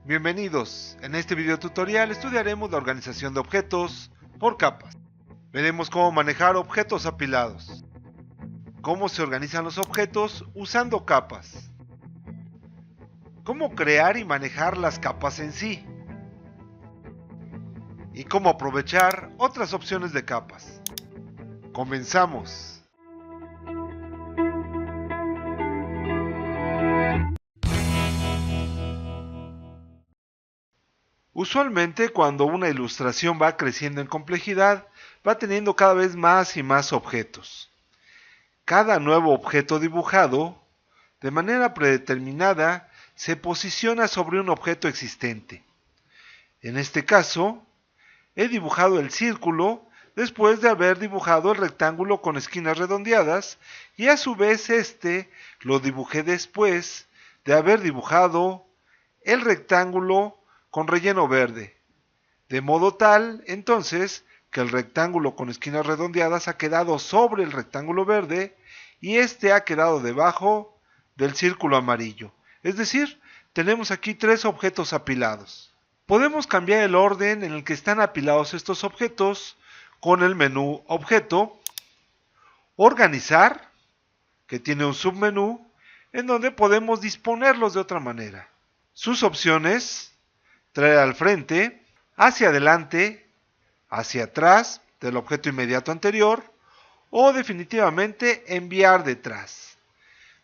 Bienvenidos, en este video tutorial estudiaremos la organización de objetos por capas. Veremos cómo manejar objetos apilados, cómo se organizan los objetos usando capas, cómo crear y manejar las capas en sí, y cómo aprovechar otras opciones de capas. ¡Comenzamos! Usualmente cuando una ilustración va creciendo en complejidad, va teniendo cada vez más y más objetos. Cada nuevo objeto dibujado, de manera predeterminada, se posiciona sobre un objeto existente. En este caso, he dibujado el círculo después de haber dibujado el rectángulo con esquinas redondeadas y a su vez este lo dibujé después de haber dibujado el rectángulo con relleno verde, de modo tal, entonces, que el rectángulo con esquinas redondeadas ha quedado sobre el rectángulo verde y este ha quedado debajo del círculo amarillo. Es decir, tenemos aquí tres objetos apilados. Podemos cambiar el orden en el que están apilados estos objetos con el menú Objeto, Organizar, que tiene un submenú, en donde podemos disponerlos de otra manera. Sus opciones: traer al frente, hacia adelante, hacia atrás del objeto inmediato anterior o definitivamente enviar detrás.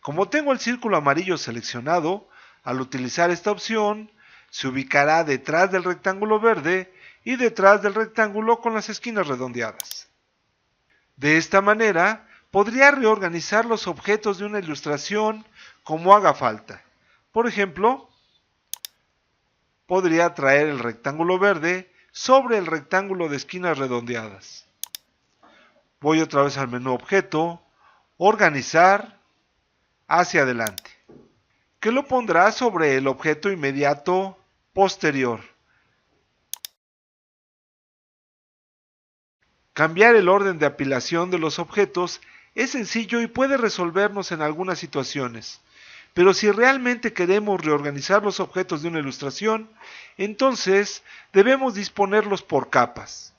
Como tengo el círculo amarillo seleccionado, al utilizar esta opción se ubicará detrás del rectángulo verde y detrás del rectángulo con las esquinas redondeadas. De esta manera podría reorganizar los objetos de una ilustración como haga falta. Por ejemplo, podría traer el rectángulo verde sobre el rectángulo de esquinas redondeadas. Voy otra vez al menú Objeto, Organizar, hacia adelante, que lo pondrá sobre el objeto inmediato posterior. Cambiar el orden de apilación de los objetos es sencillo y puede resolvernos en algunas situaciones. Pero si realmente queremos reorganizar los objetos de una ilustración, entonces debemos disponerlos por capas.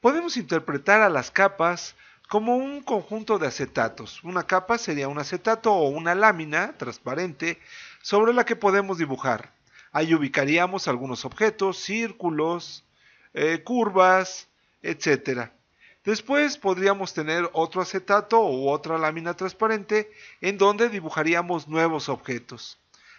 Podemos interpretar a las capas como un conjunto de acetatos. Una capa sería un acetato o una lámina transparente sobre la que podemos dibujar. Ahí ubicaríamos algunos objetos, círculos, curvas, etc. Después podríamos tener otro acetato u otra lámina transparente en donde dibujaríamos nuevos objetos.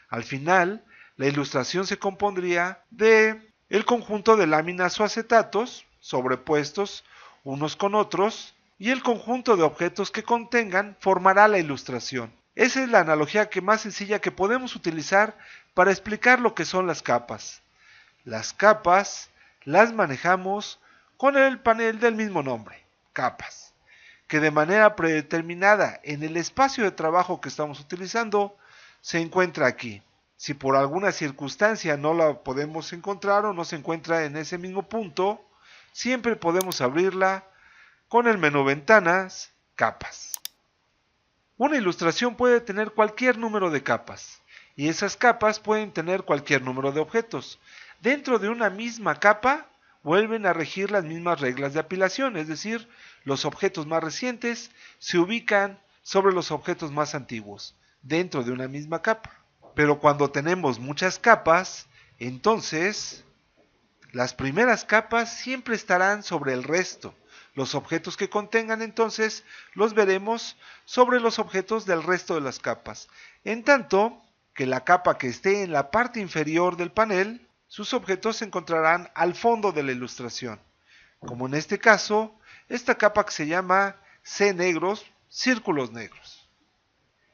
Al final, la ilustración se compondría de el conjunto de láminas o acetatos sobrepuestos unos con otros y el conjunto de objetos que contengan formará la ilustración. Esa es la analogía más sencilla que podemos utilizar para explicar lo que son las capas. Las capas las manejamos con el panel del mismo nombre, capas, que de manera predeterminada en el espacio de trabajo que estamos utilizando se encuentra aquí. Si por alguna circunstancia no la podemos encontrar o no se encuentra en ese mismo punto, siempre podemos abrirla con el menú Ventanas, Capas. Una ilustración puede tener cualquier número de capas, y esas capas pueden tener cualquier número de objetos. Dentro de una misma capa vuelven a regir las mismas reglas de apilación, es decir, los objetos más recientes se ubican sobre los objetos más antiguos, dentro de una misma capa. Pero cuando tenemos muchas capas, entonces las primeras capas siempre estarán sobre el resto. Los objetos que contengan entonces los veremos sobre los objetos del resto de las capas. En tanto que la capa que esté en la parte inferior del panel, sus objetos se encontrarán al fondo de la ilustración. Como en este caso, esta capa que se llama C negros, círculos negros.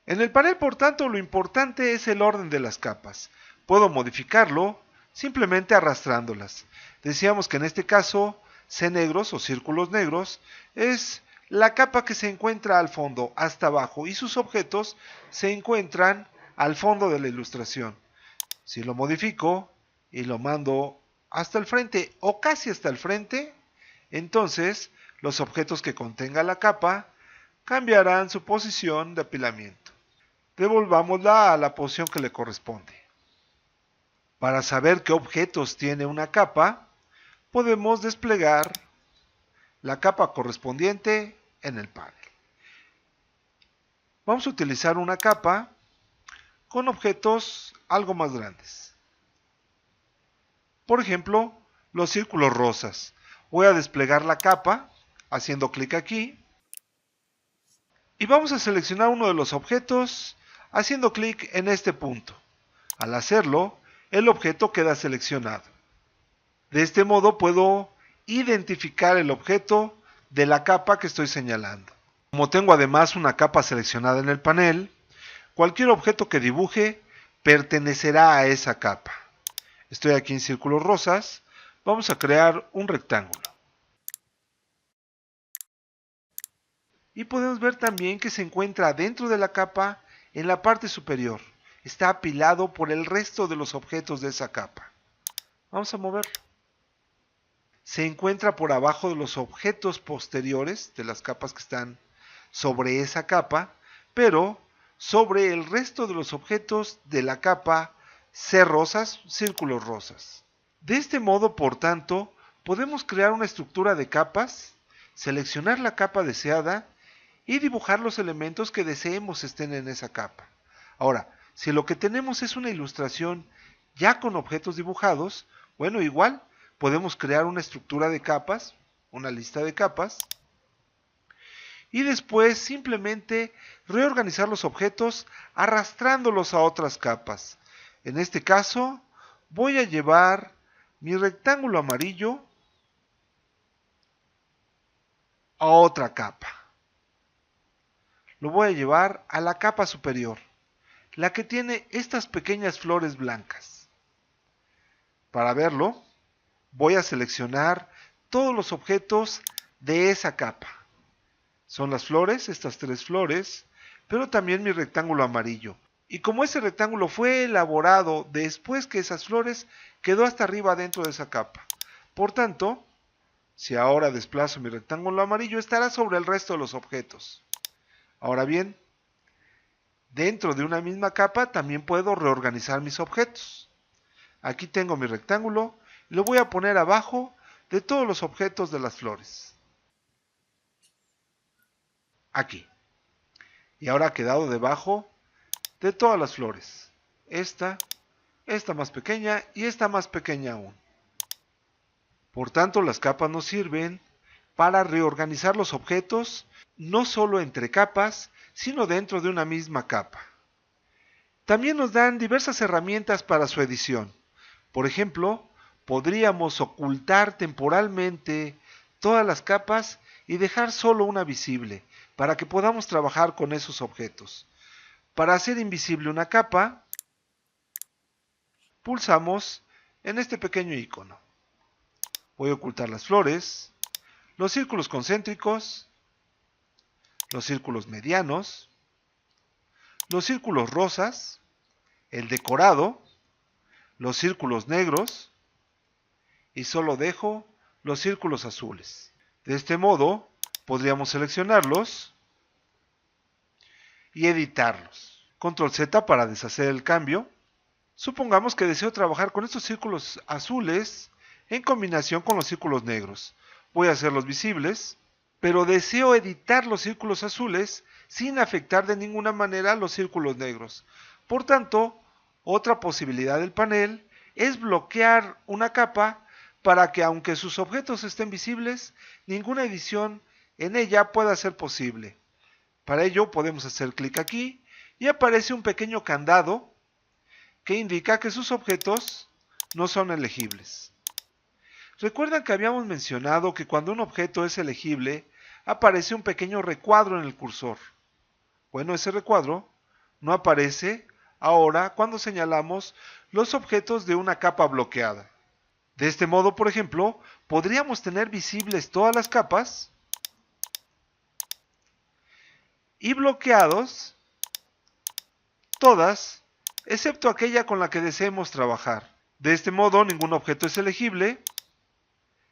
En el panel, por tanto, lo importante es el orden de las capas. Puedo modificarlo simplemente arrastrándolas. Decíamos que en este caso, C negros o círculos negros es la capa que se encuentra al fondo, hasta abajo, y sus objetos se encuentran al fondo de la ilustración. Si lo modifico y lo mando hasta el frente o casi hasta el frente, entonces los objetos que contenga la capa cambiarán su posición de apilamiento. devolvámosla a la posición que le corresponde. Para saber qué objetos tiene una capa, podemos desplegar la capa correspondiente en el panel. Vamos a utilizar una capa con objetos algo más grandes. Por ejemplo, los círculos rosas. Voy a desplegar la capa haciendo clic aquí y vamos a seleccionar uno de los objetos haciendo clic en este punto. Al hacerlo, el objeto queda seleccionado. De este modo puedo identificar el objeto de la capa que estoy señalando. Como tengo además una capa seleccionada en el panel, cualquier objeto que dibuje pertenecerá a esa capa. Estoy aquí en círculos rosas. Vamos a crear un rectángulo. Y podemos ver también que se encuentra dentro de la capa en la parte superior. Está apilado por el resto de los objetos de esa capa. Vamos a moverlo. Se encuentra por abajo de los objetos posteriores de las capas que están sobre esa capa, pero sobre el resto de los objetos de la capa C rosas, círculos rosas. De este modo, por tanto, podemos crear una estructura de capas, seleccionar la capa deseada y dibujar los elementos que deseemos estén en esa capa. Ahora, si lo que tenemos es una ilustración ya con objetos dibujados, bueno, igual podemos crear una estructura de capas, una lista de capas, y después simplemente reorganizar los objetos arrastrándolos a otras capas. En este caso, voy a llevar mi rectángulo amarillo a otra capa. Lo voy a llevar a la capa superior, la que tiene estas pequeñas flores blancas. Para verlo, voy a seleccionar todos los objetos de esa capa. Son las flores, estas tres flores, pero también mi rectángulo amarillo. Y como ese rectángulo fue elaborado después que esas flores, quedó hasta arriba dentro de esa capa. Por tanto, si ahora desplazo mi rectángulo amarillo, estará sobre el resto de los objetos. Ahora bien, dentro de una misma capa también puedo reorganizar mis objetos. Aquí tengo mi rectángulo y lo voy a poner abajo de todos los objetos de las flores. Aquí. Y ahora ha quedado debajo de todas las flores. Esta más pequeña y esta más pequeña aún. Por tanto, las capas nos sirven para reorganizar los objetos, no solo entre capas, sino dentro de una misma capa. También nos dan diversas herramientas para su edición. Por ejemplo, podríamos ocultar temporalmente todas las capas y dejar solo una visible, para que podamos trabajar con esos objetos. Para hacer invisible una capa, pulsamos en este pequeño icono. Voy a ocultar las flores, los círculos concéntricos, los círculos medianos, los círculos rosas, el decorado, los círculos negros y solo dejo los círculos azules. De este modo podríamos seleccionarlos y editarlos. Control Z para deshacer el cambio. Supongamos que deseo trabajar con estos círculos azules en combinación con los círculos negros. Voy a hacerlos visibles, pero deseo editar los círculos azules sin afectar de ninguna manera los círculos negros. Por tanto, otra posibilidad del panel es bloquear una capa para que, aunque sus objetos estén visibles, ninguna edición en ella pueda ser posible. Para ello podemos hacer clic aquí y aparece un pequeño candado que indica que sus objetos no son elegibles. Recuerdan que habíamos mencionado que cuando un objeto es elegible, aparece un pequeño recuadro en el cursor. Bueno, ese recuadro no aparece ahora cuando señalamos los objetos de una capa bloqueada. De este modo, por ejemplo, podríamos tener visibles todas las capas y bloqueados todas, excepto aquella con la que deseemos trabajar. De este modo, ningún objeto es elegible,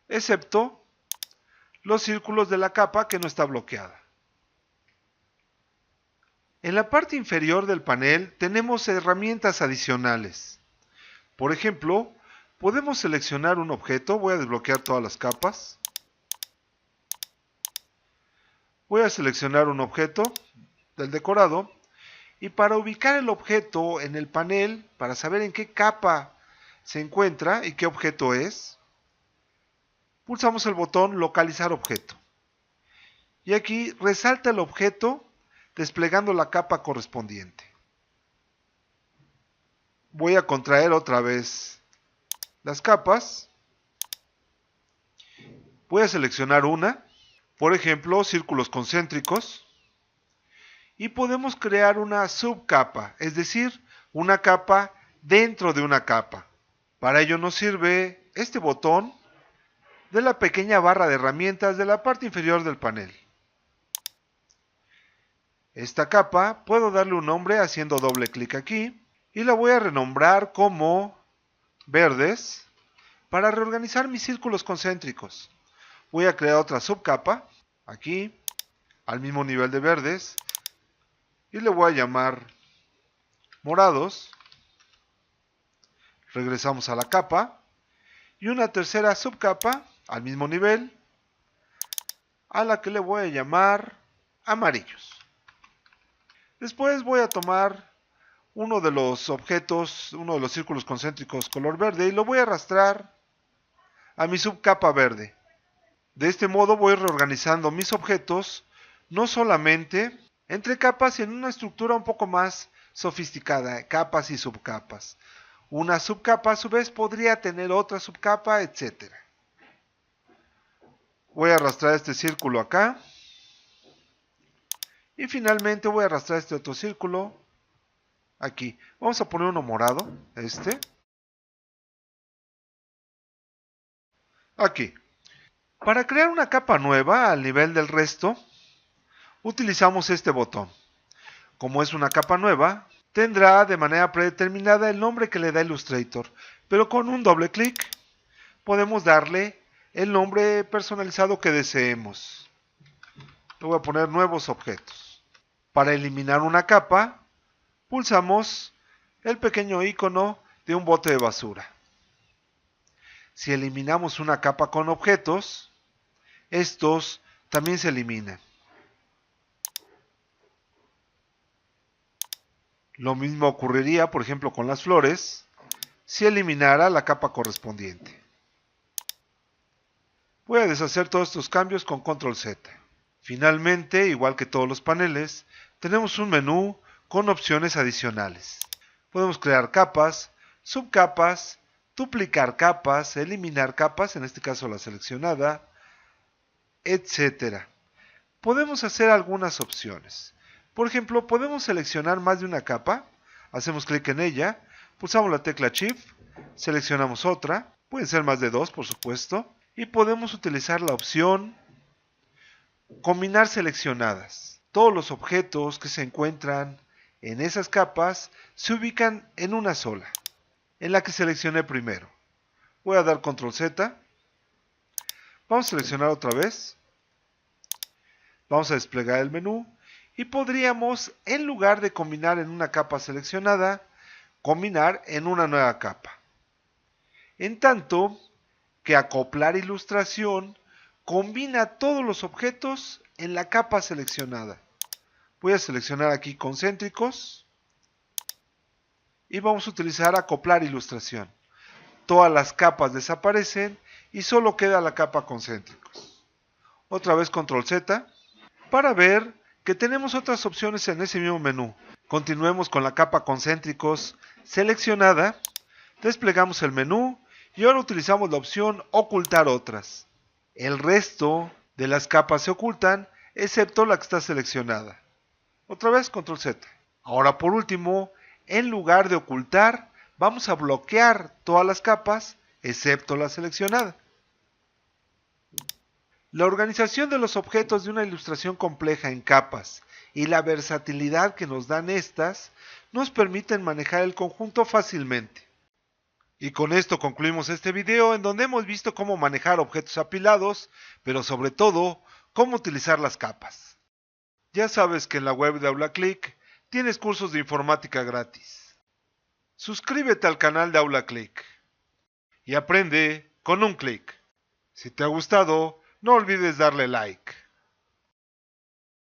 excepto los círculos de la capa que no está bloqueada. En la parte inferior del panel tenemos herramientas adicionales. Por ejemplo, podemos seleccionar un objeto. Voy a desbloquear todas las capas. Voy a seleccionar un objeto del decorado. Y para ubicar el objeto en el panel, para saber en qué capa se encuentra y qué objeto es, pulsamos el botón localizar objeto. Y aquí resalta el objeto desplegando la capa correspondiente. Voy a contraer otra vez las capas. Voy a seleccionar una, por ejemplo, círculos concéntricos. Y podemos crear una subcapa, es decir, una capa dentro de una capa. Para ello nos sirve este botón de la pequeña barra de herramientas de la parte inferior del panel. Esta capa puedo darle un nombre haciendo doble clic aquí y la voy a renombrar como verdes para reorganizar mis círculos concéntricos. Voy a crear otra subcapa aquí al mismo nivel de verdes y le voy a llamar morados. Regresamos a la capa y una tercera subcapa al mismo nivel a la que le voy a llamar amarillos. Después voy a tomar uno de los objetos, uno de los círculos concéntricos color verde y lo voy a arrastrar a mi subcapa verde. De este modo voy reorganizando mis objetos no solamente entre capas y en una estructura un poco más sofisticada, capas y subcapas. Una subcapa a su vez podría tener otra subcapa, etc. Voy a arrastrar este círculo acá. Y finalmente voy a arrastrar este otro círculo aquí. Vamos a poner uno morado, aquí. Para crear una capa nueva al nivel del resto, utilizamos este botón. Como es una capa nueva, tendrá de manera predeterminada el nombre que le da Illustrator, pero con un doble clic podemos darle el nombre personalizado que deseemos. Le voy a poner nuevos objetos. Para eliminar una capa, pulsamos el pequeño icono de un bote de basura. Si eliminamos una capa con objetos, estos también se eliminan. Lo mismo ocurriría, por ejemplo, con las flores, si eliminara la capa correspondiente. Voy a deshacer todos estos cambios con Control Z. Finalmente, igual que todos los paneles, tenemos un menú con opciones adicionales. Podemos crear capas, subcapas, duplicar capas, eliminar capas, en este caso la seleccionada, etc. Podemos hacer algunas opciones. Por ejemplo, podemos seleccionar más de una capa, hacemos clic en ella, pulsamos la tecla Shift, seleccionamos otra, pueden ser más de dos por supuesto, y podemos utilizar la opción combinar seleccionadas. Todos los objetos que se encuentran en esas capas se ubican en una sola, en la que seleccioné primero. Voy a dar Control Z. Vamos a seleccionar otra vez. Vamos a desplegar el menú y podríamos, en lugar de combinar en una capa seleccionada, combinar en una nueva capa. En tanto que acoplar ilustración combina todos los objetos en la capa seleccionada. Voy a seleccionar aquí concéntricos y vamos a utilizar acoplar ilustración. Todas las capas desaparecen y solo queda la capa concéntricos. Otra vez Control Z para ver que tenemos otras opciones en ese mismo menú. Continuemos con la capa concéntricos seleccionada, desplegamos el menú y ahora utilizamos la opción ocultar otras. El resto de las capas se ocultan, excepto la que está seleccionada. Otra vez Control Z. Ahora por último, en lugar de ocultar, vamos a bloquear todas las capas, excepto la seleccionada. La organización de los objetos de una ilustración compleja en capas y la versatilidad que nos dan estas, nos permiten manejar el conjunto fácilmente. Y con esto concluimos este video en donde hemos visto cómo manejar objetos apilados, pero sobre todo, cómo utilizar las capas. Ya sabes que en la web de AulaClick tienes cursos de informática gratis. Suscríbete al canal de Aula Click y aprende con un clic. Si te ha gustado, no olvides darle like.